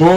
2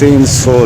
300